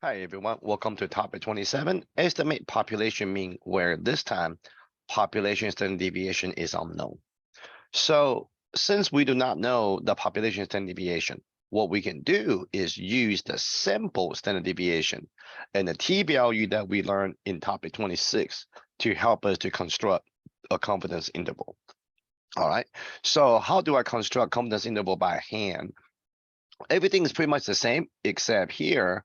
Hi everyone, welcome to topic 27, estimate population mean, where this time population standard deviation is unknown. So since we do not know the population standard deviation, what we can do is use the simple standard deviation and the t-value that we learned in topic 26 to help us to construct a confidence interval. All right, so how do I construct confidence interval by hand? Everything is pretty much the same, except here,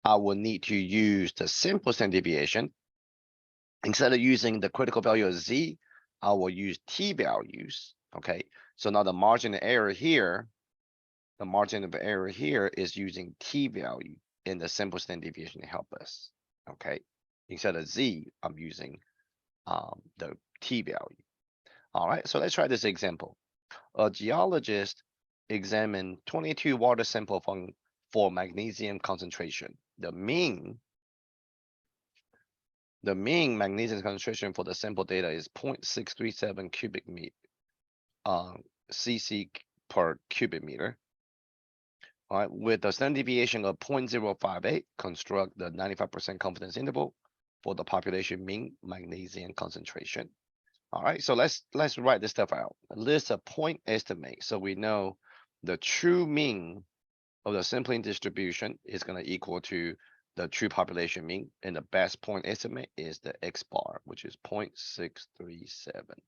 I will need to use the simple standard deviation. Instead of using the critical value of Z, I will use T values, okay? So now the margin of error here, the margin of error here is using T value in the simple standard deviation to help us, okay? Instead of Z, I'm using the T value. All right, so let's try this example. A geologist examined 22 water samples for magnesium concentration. The mean magnesium concentration for the sample data is 0.637 cubic meter cc per cubic meter. All right, with a standard deviation of 0.058, construct the 95% confidence interval for the population mean magnesium concentration. All right, so let's write this stuff out. List a point estimate, so we know the true mean of the sampling distribution is going to equal to the true population mean, and the best point estimate is the X bar, which is 0.637.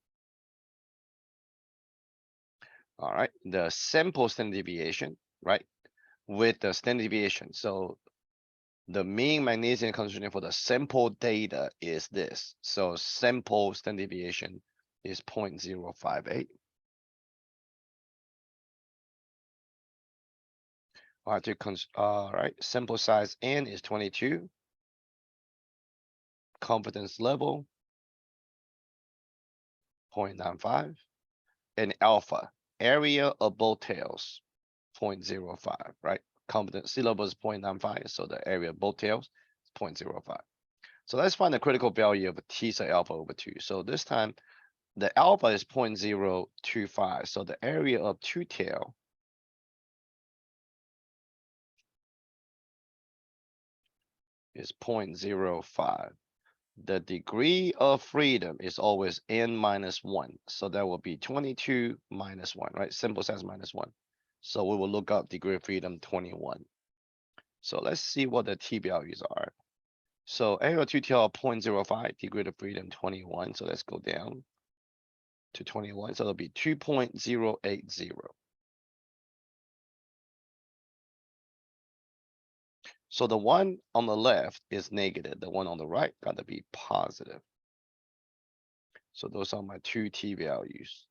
All right, the sample standard deviation, right? With the standard deviation, so the mean magnesium concentration for the sample data is this. So sample standard deviation is 0.058. All right, sample size N is 22. Confidence level 0.95. And alpha, area of both tails 0.05, right? Confidence sea level is 0.95, so the area of both tails is 0.05. So let's find the critical value of T sub alpha over 2. So this time the alpha is 0.025, so the area of two tail is 0.05. The degree of freedom is always n minus 1, so that will be 22 minus 1, right? Simple size minus 1. So we will look up degree of freedom 21. So let's see what the T values are. So area of two tail 0.05, degree of freedom 21. So let's go down to 21. So it'll be 2.080. So the one on the left is negative. The one on the right got to be positive. So those are my two T values.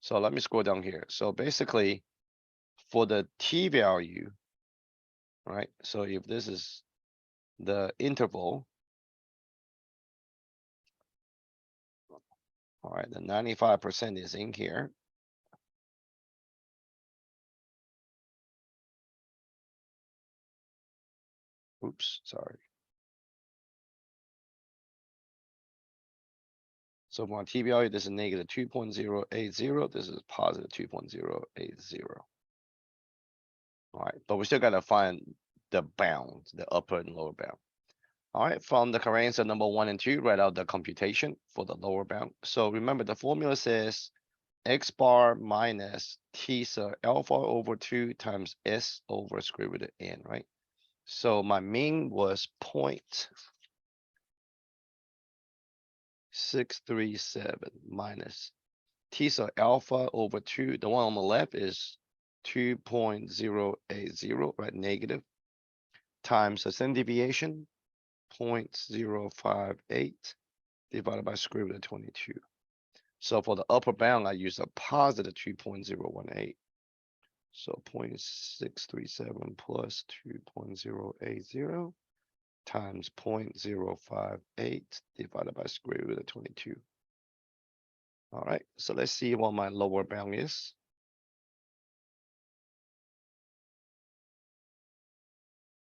So let me scroll down here. So basically for the T value, right? So if this is the interval, all right, the 95% is in here. Oops, sorry. So my T value, this is negative 2.080. This is positive 2.080. All right, but we still gotta find the bound, the upper and lower bound. All right, from the correct answer number 1 and 2, write out the computation for the lower bound. So remember the formula says X bar minus T sub alpha over 2 times S over square root of N, right? So my mean was 0.637 minus T sub alpha over 2. The one on the left is 2.080, right? Negative times the standard deviation 0.058 divided by square root of 22. So for the upper bound, I use a positive 2.018. So 0.637 plus 2.080 times 0.058 divided by square root of 22. All right, so let's see what my lower bound is.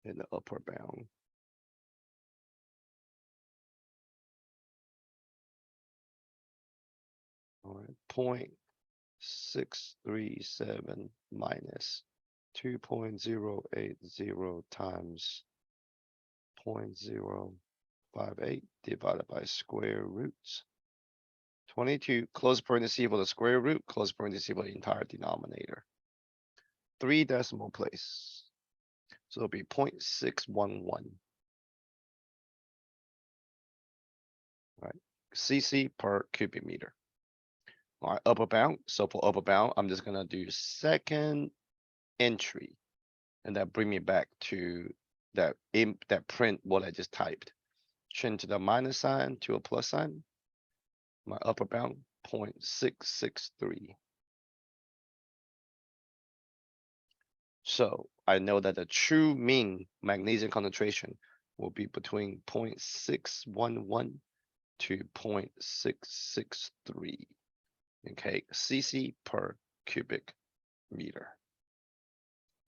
And the upper bound. All right, 0.637 minus 2.080 times 0.058 divided by square roots. 22, close parenthesis for the square root, close parenthesis for the entire denominator. 3 decimal place. So it'll be 0.611. Right, cc per cubic meter. All right, upper bound. So for upper bound, I'm just gonna do second entry, and that bring me back to that print what I just typed. Change the minus sign to a plus sign. My upper bound 0.663. So I know that the true mean magnesium concentration will be between 0.611 to 0.663. Okay, cc per cubic meter.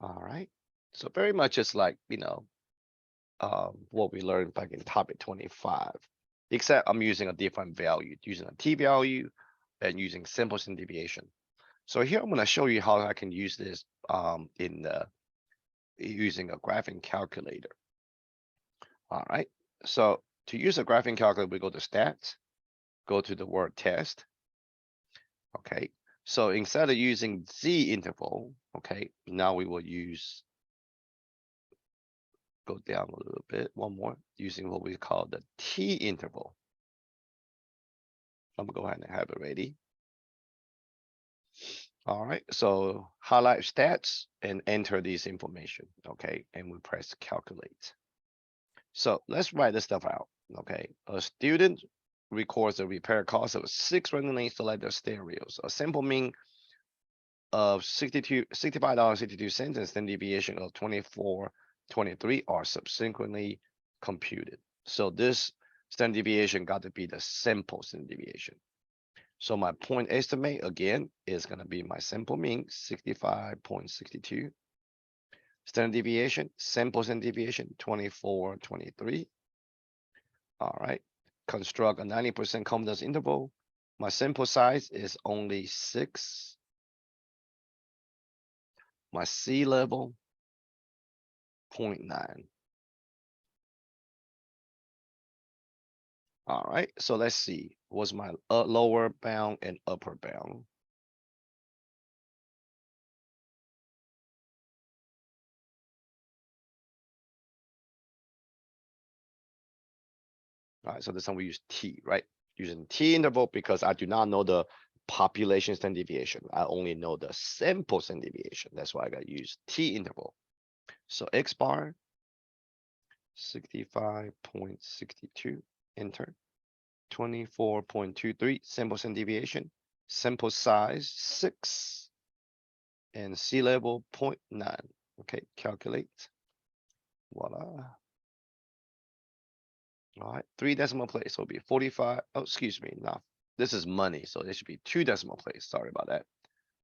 All right, so very much it's like, what we learned back in topic 25, except I'm using a different value, using a t value and using simple standard deviation. So here I'm going to show you how I can use this using a graphing calculator. All right, so to use a graphing calculator, we go to stats, go to the word test. Okay, so instead of using z interval, okay, now we will go down a little bit, one more, using what we call the t interval. I'm gonna go ahead and have it ready. All right, so highlight stats and enter this information, okay, and we press calculate. So let's write this stuff out, okay. A student records a repair cost of 6 randomly selected stereos, a simple mean of $65.62 and standard deviation of 24.23 are subsequently computed. So this standard deviation got to be the simple standard deviation. So my point estimate again is going to be my simple mean 65.62. Standard deviation, simple standard deviation 24.23. All right. Construct a 90% confidence interval. My sample size is only 6. My C level 0.9. All right, so let's see. What's my lower bound and upper bound? All right, so this time we use T, right? Using T interval because I do not know the population standard deviation. I only know the sample standard deviation. That's why I got to use T interval. So X bar 65.62, enter. 24.23 sample standard deviation. Sample size 6 and C level 0.9. Okay, calculate. Voila. All right, 3 decimal place will be 45. Oh, excuse me. Now this is money, so it should be 2 decimal place. Sorry about that.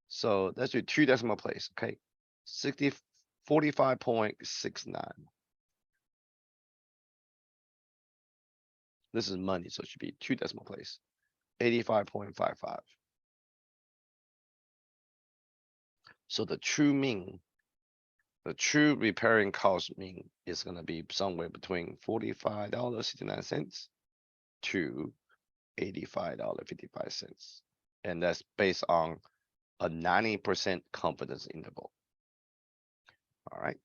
So let's do 2 decimal place. Okay, 45.69. This is money, so it should be 2 decimal place. 85.55. So the true mean, the true repairing cost mean is going to be somewhere between $45.69 to $85.55. And that's based on a 90% confidence interval. All right.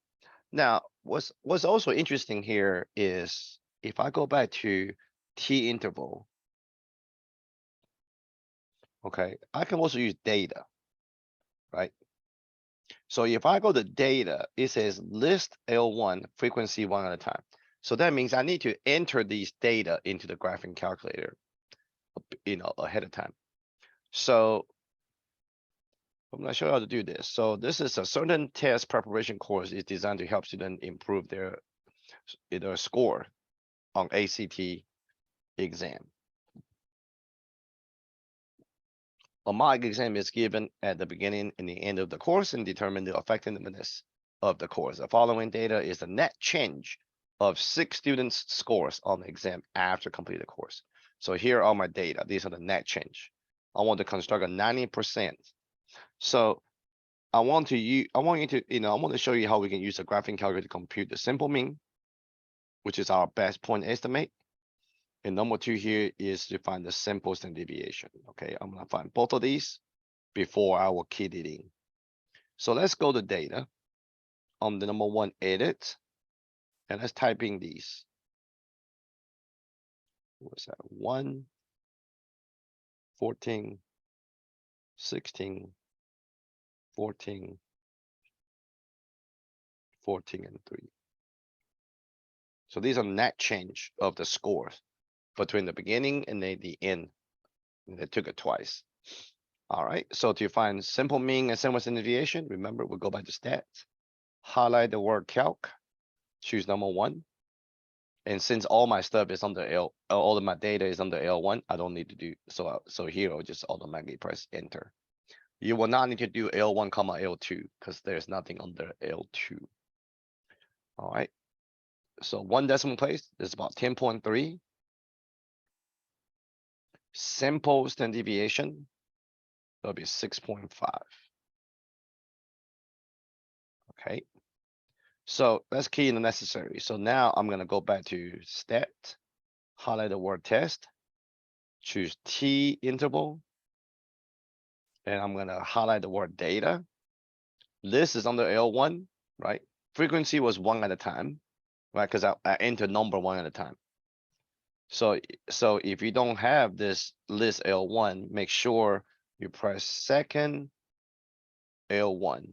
Now, what's also interesting here is if I go back to T interval, okay, I can also use data, right? So if I go to data, it says list L1 frequency 1 at a time. So that means I need to enter these data into the graphing calculator, ahead of time. So I'm gonna show you how to do this. So this is a certain test preparation course is designed to help students improve their score on ACT exam. A mock exam is given at the beginning and the end of the course and determine the effectiveness of the course. The following data is the net change of 6 students' scores on the exam after completing the course. So here are my data. These are the net change. I want to construct a 90%. So I want you to, I want to show you how we can use a graphing calculator to compute the simple mean, which is our best point estimate. And number two here is to find the simple standard deviation. Okay, I'm gonna find both of these before I will key it in. So let's go to data. On the number one, edit, and let's type in these. What's that? 1, 14, 16, 14, 14, and 3. So these are net change of the scores between the beginning and the end. They took it twice. All right, so to find simple mean and simple standard deviation, remember, we'll go back to stats, highlight the word calc, choose number one. And since all my stuff is under L, all of my data is under L1, I don't need to do, so here I'll just automatically press enter. You will not need to do L1 comma L2 because there's nothing under L2. All right. So one decimal place is about 10.3. Simple standard deviation, that'll be 6.5. Okay. So let's key in the necessary. So now I'm gonna go back to stat, highlight the word test, choose T interval, and I'm gonna highlight the word data. This is under L1, right? Frequency was 1 at a time, right? Because I entered number 1 at a time. So if you don't have this list L1, make sure you press second L1.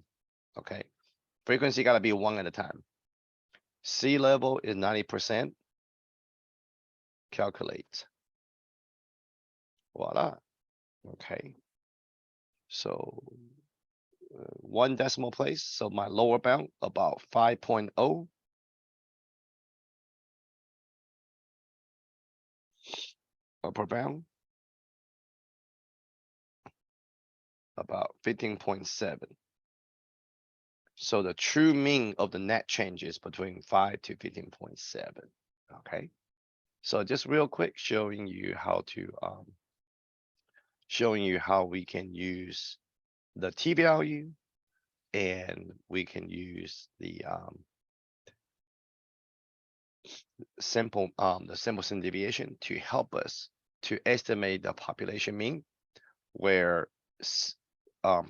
Okay. Frequency gotta be 1 at a time. Sea level is 90%. Calculate. Voila. Okay. So 1 decimal place. So my lower bound about 5.0. Upper bound about 15.7. So the true mean of the net change is between 5 to 15.7. Okay. So just real quick, showing you how we can use the T value, and we can use the simple standard deviation to help us to estimate the population mean, where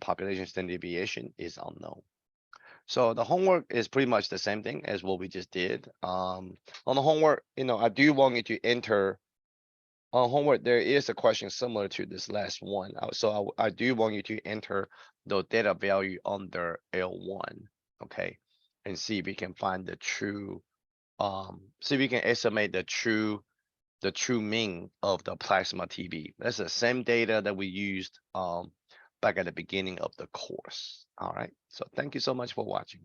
population standard deviation is unknown. So the homework is pretty much the same thing as what we just did. On the homework, I do want you to enter. On homework, there is a question similar to this last one. So I do want you to enter the data value under L1, okay? And see if we can find the true, see if we can estimate the true mean of the plasma TB. That's the same data that we used back at the beginning of the course. All right. So thank you so much for watching.